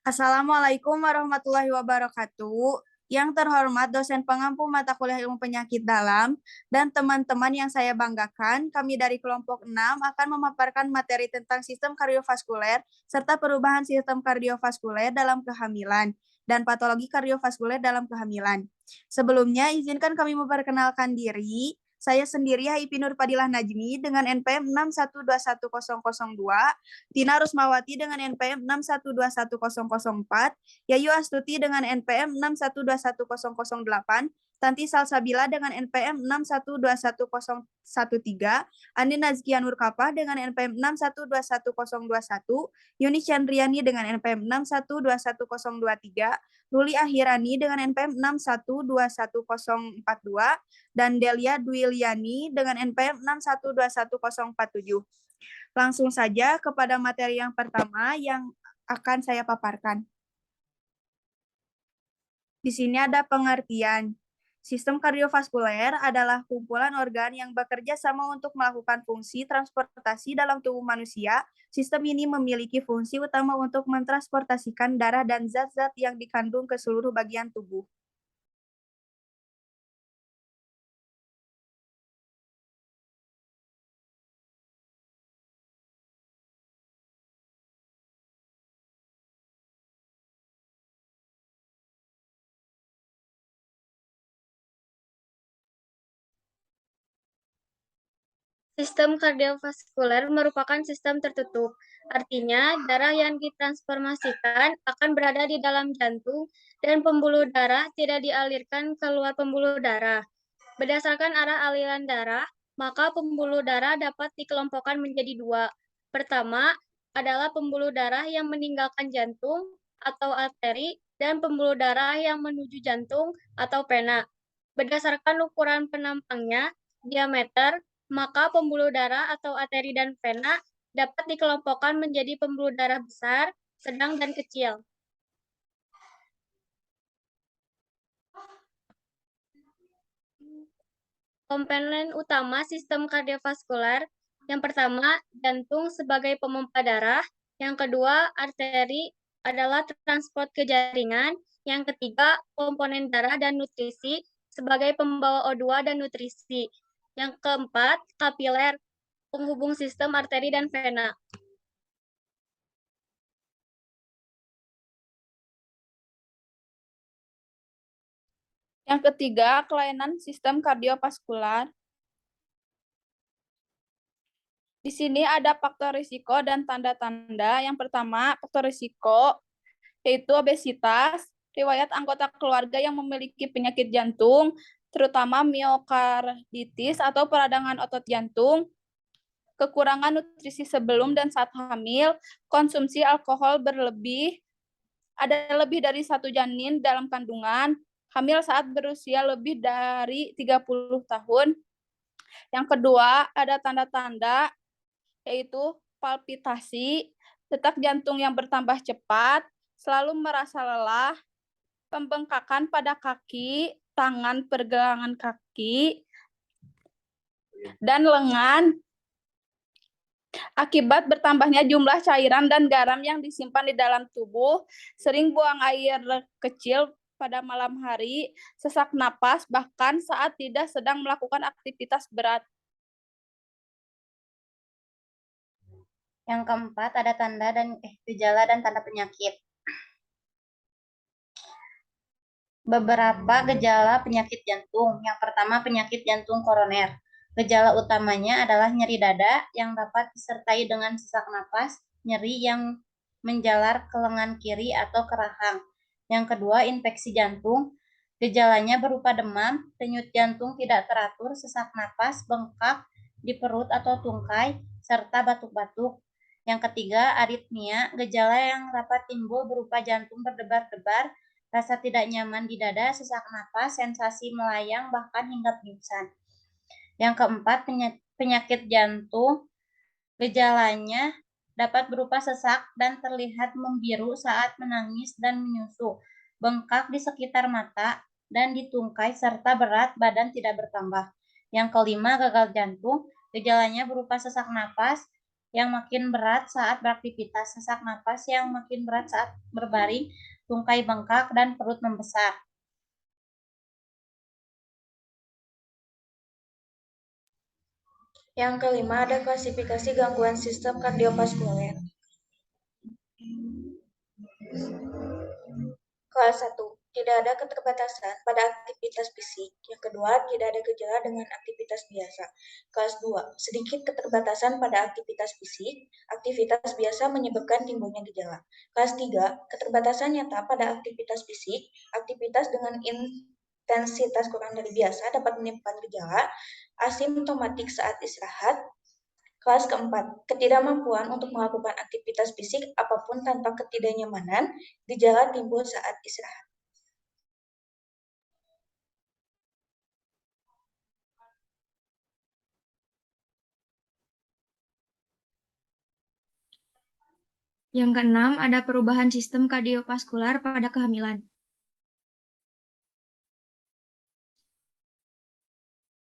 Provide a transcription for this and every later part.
Assalamualaikum warahmatullahi wabarakatuh. Yang terhormat dosen pengampu mata kuliah ilmu penyakit dalam dan teman-teman yang saya banggakan, kami dari kelompok 6 akan memaparkan materi tentang sistem kardiovaskuler serta perubahan sistem kardiovaskuler dalam kehamilan dan patologi kardiovaskuler dalam kehamilan. Sebelumnya, izinkan kami memperkenalkan diri. Saya sendiri Haipi Nur Fadilah Najmi dengan NPM 6121002, Tina Rusmawati dengan NPM 6121004, Yayu Astuti dengan NPM 6121008, Tanti Salsabila dengan NPM 6121013, Andi Nazkia Nurkapah dengan NPM 6121021, Yuni Chandriani dengan NPM 6121023, Ruli Akhirani dengan NPM 6121042, dan Delia Dwiliani dengan NPM 6121047. Langsung saja kepada materi yang pertama yang akan saya paparkan. Di sini ada pengertian. Sistem kardiovaskuler adalah kumpulan organ yang bekerja sama untuk melakukan fungsi transportasi dalam tubuh manusia. Sistem ini memiliki fungsi utama untuk mentransportasikan darah dan zat-zat yang dikandung ke seluruh bagian tubuh. Sistem kardiovaskuler merupakan sistem tertutup. Artinya, darah yang ditransformasikan akan berada di dalam jantung dan pembuluh darah tidak dialirkan keluar pembuluh darah. Berdasarkan arah aliran darah, maka pembuluh darah dapat dikelompokkan menjadi dua. Pertama adalah pembuluh darah yang meninggalkan jantung atau arteri dan pembuluh darah yang menuju jantung atau vena. Berdasarkan ukuran penampangnya, diameter, maka pembuluh darah atau arteri dan vena dapat dikelompokkan menjadi pembuluh darah besar, sedang, dan kecil. Komponen utama sistem kardiovaskuler, yang pertama, jantung sebagai pemompa darah, yang kedua, arteri adalah transport ke jaringan, yang ketiga, komponen darah dan nutrisi sebagai pembawa O2 dan nutrisi, yang keempat, kapiler, penghubung sistem arteri dan vena. Yang ketiga, kelainan sistem kardiovaskular. Di sini ada faktor risiko dan tanda-tanda. Yang pertama, faktor risiko yaitu obesitas, riwayat anggota keluarga yang memiliki penyakit jantung, terutama miokarditis atau peradangan otot jantung, kekurangan nutrisi sebelum dan saat hamil, konsumsi alkohol berlebih, ada lebih dari satu janin dalam kandungan, hamil saat berusia lebih dari 30 tahun. Yang kedua, ada tanda-tanda yaitu palpitasi, detak jantung yang bertambah cepat, selalu merasa lelah, pembengkakan pada kaki, tangan, pergelangan kaki, dan lengan, akibat bertambahnya jumlah cairan dan garam yang disimpan di dalam tubuh, sering buang air kecil pada malam hari, sesak napas, bahkan saat tidak sedang melakukan aktivitas berat. Yang keempat, ada tanda dan gejala dan tanda penyakit. Beberapa gejala penyakit jantung. Yang pertama, penyakit jantung koroner. Gejala utamanya adalah nyeri dada yang dapat disertai dengan sesak napas, nyeri yang menjalar ke lengan kiri atau ke rahang. Yang kedua, infeksi jantung. Gejalanya berupa demam, denyut jantung tidak teratur, sesak napas, bengkak di perut atau tungkai, serta batuk-batuk. Yang ketiga, aritmia, gejala yang dapat timbul berupa jantung berdebar-debar, rasa tidak nyaman di dada, sesak napas, sensasi melayang, bahkan hingga pingsan. Yang keempat, penyakit jantung, gejalanya dapat berupa sesak dan terlihat membiru saat menangis dan menyusu, bengkak di sekitar mata dan di tungkai, serta berat badan tidak bertambah. Yang kelima, gagal jantung, gejalanya berupa sesak napas yang makin berat saat beraktivitas, sesak napas yang makin berat saat berbaring, tungkai bengkak, dan perut membesar. Yang kelima ada klasifikasi gangguan sistem kardiovaskuler. Kelas 1, tidak ada keterbatasan pada aktivitas fisik. Yang kedua, tidak ada gejala dengan aktivitas biasa. Kelas 2, sedikit keterbatasan pada aktivitas fisik. Aktivitas biasa menyebabkan timbulnya gejala. Kelas 3, keterbatasan nyata pada aktivitas fisik. Aktivitas dengan intensitas kurang dari biasa dapat menimbulkan gejala asimptomatik saat istirahat. Kelas keempat, ketidakmampuan untuk melakukan aktivitas fisik apapun tanpa ketidaknyamanan, gejala timbul saat istirahat. Yang keenam, ada perubahan sistem kardiovaskular pada kehamilan.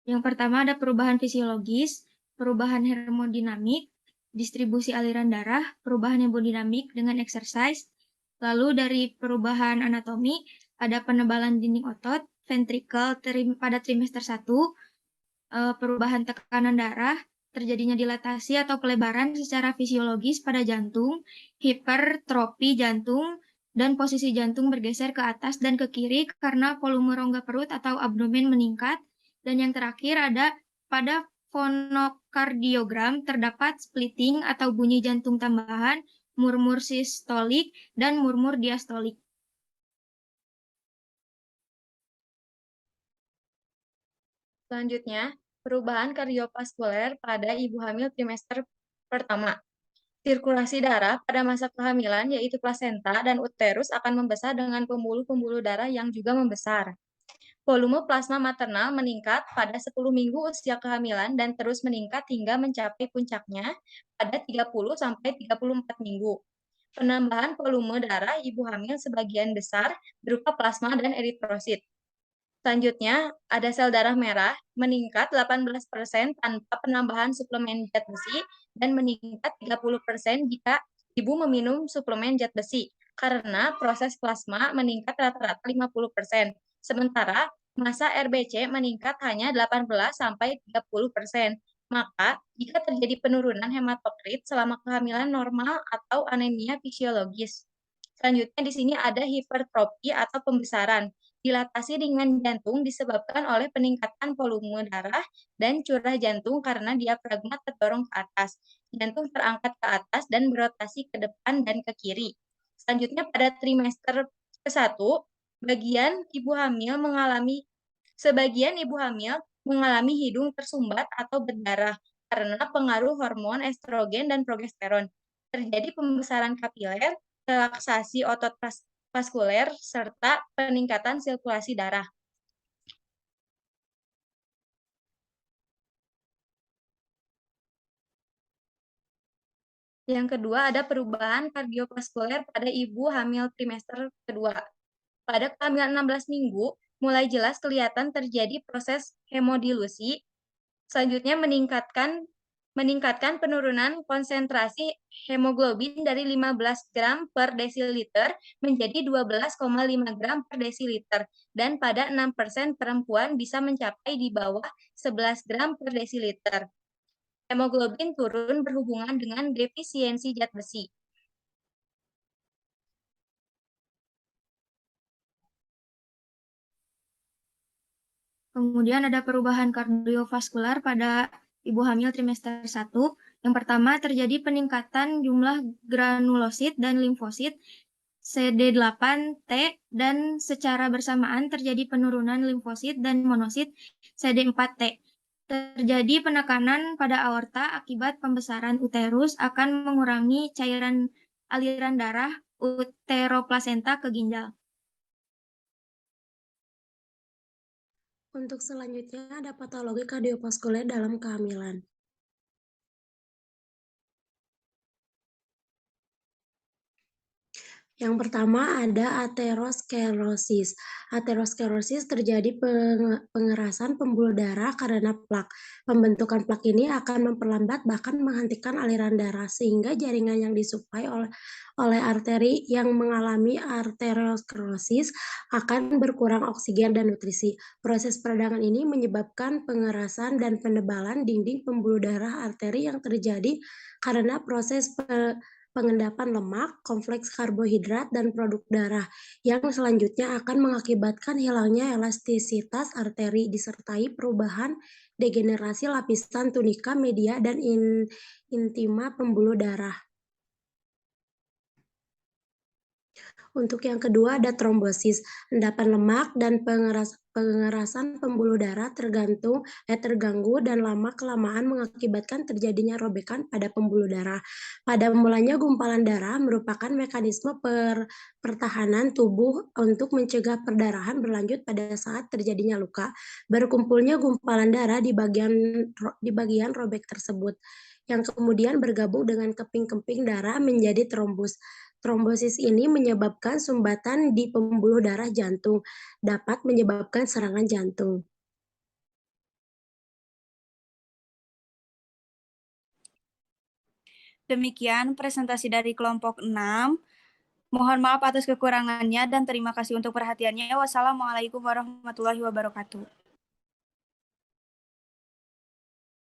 Yang pertama ada perubahan fisiologis, perubahan hemodinamik, distribusi aliran darah, perubahan hemodinamik dengan exercise. Lalu dari perubahan anatomi, ada penebalan dinding otot, ventrikel pada trimester 1, perubahan tekanan darah, terjadinya dilatasi atau pelebaran secara fisiologis pada jantung, hipertrofi jantung, dan posisi jantung bergeser ke atas dan ke kiri karena volume rongga perut atau abdomen meningkat. Dan yang terakhir ada pada fonokardiogram terdapat splitting atau bunyi jantung tambahan, murmur sistolik, dan murmur diastolik. Selanjutnya, perubahan kardiovaskuler pada ibu hamil trimester pertama. Sirkulasi darah pada masa kehamilan, yaitu plasenta dan uterus, akan membesar dengan pembuluh-pembuluh darah yang juga membesar. Volume plasma maternal meningkat pada 10 minggu usia kehamilan dan terus meningkat hingga mencapai puncaknya pada 30-34 minggu. Penambahan volume darah ibu hamil sebagian besar berupa plasma dan eritrosit. Selanjutnya, ada sel darah merah meningkat 18% tanpa penambahan suplemen zat besi dan meningkat 30% jika ibu meminum suplemen zat besi karena proses plasma meningkat rata-rata 50%. Sementara massa RBC meningkat hanya 18-30%. Maka, jika terjadi penurunan hematokrit selama kehamilan normal atau anemia fisiologis. Selanjutnya di sini ada hipertrofi atau pembesaran. Dilatasi ringan jantung disebabkan oleh peningkatan volume darah dan curah jantung karena diafragma terdorong ke atas. Jantung terangkat ke atas dan berotasi ke depan dan ke kiri. Selanjutnya pada trimester ke-1, sebagian ibu hamil mengalami hidung tersumbat atau berdarah karena pengaruh hormon estrogen dan progesteron. Terjadi pembesaran kapiler, relaksasi otot vaskuler, serta peningkatan sirkulasi darah. Yang kedua ada perubahan kardiovaskuler pada ibu hamil trimester kedua. Pada kehamilan 16 minggu, mulai jelas kelihatan terjadi proses hemodilusi. Selanjutnya meningkatkan penurunan konsentrasi hemoglobin dari 15 gram per desiliter menjadi 12,5 gram per desiliter. Dan pada 6% perempuan bisa mencapai di bawah 11 gram per desiliter. Hemoglobin turun berhubungan dengan defisiensi zat besi. Kemudian ada perubahan kardiovaskular pada ibu hamil trimester 1. Yang pertama terjadi peningkatan jumlah granulosit dan limfosit CD8T dan secara bersamaan terjadi penurunan limfosit dan monosit CD4T. Terjadi penekanan pada aorta akibat pembesaran uterus akan mengurangi cairan aliran darah uteroplasenta ke ginjal. Untuk selanjutnya ada patologi kardiovaskuler dalam kehamilan. Yang pertama ada aterosklerosis. Aterosklerosis terjadi pengerasan pembuluh darah karena plak. Pembentukan plak ini akan memperlambat bahkan menghentikan aliran darah sehingga jaringan yang disuplai oleh arteri yang mengalami aterosklerosis akan berkurang oksigen dan nutrisi. Proses peradangan ini menyebabkan pengerasan dan penebalan dinding pembuluh darah arteri yang terjadi karena proses pengendapan lemak, kompleks karbohidrat, dan produk darah, yang selanjutnya akan mengakibatkan hilangnya elastisitas arteri disertai perubahan degenerasi lapisan tunika media dan intima pembuluh darah. Untuk yang kedua ada trombosis, endapan lemak dan pengerasan pembuluh darah terganggu dan lama-kelamaan mengakibatkan terjadinya robekan pada pembuluh darah. Pada mulanya gumpalan darah merupakan mekanisme pertahanan tubuh untuk mencegah perdarahan berlanjut pada saat terjadinya luka. Berkumpulnya gumpalan darah di bagian robek tersebut, yang kemudian bergabung dengan keping-keping darah menjadi trombus. Trombosis ini menyebabkan sumbatan di pembuluh darah jantung, dapat menyebabkan serangan jantung. Demikian presentasi dari kelompok 6. Mohon maaf atas kekurangannya dan terima kasih untuk perhatiannya. Wassalamualaikum warahmatullahi wabarakatuh.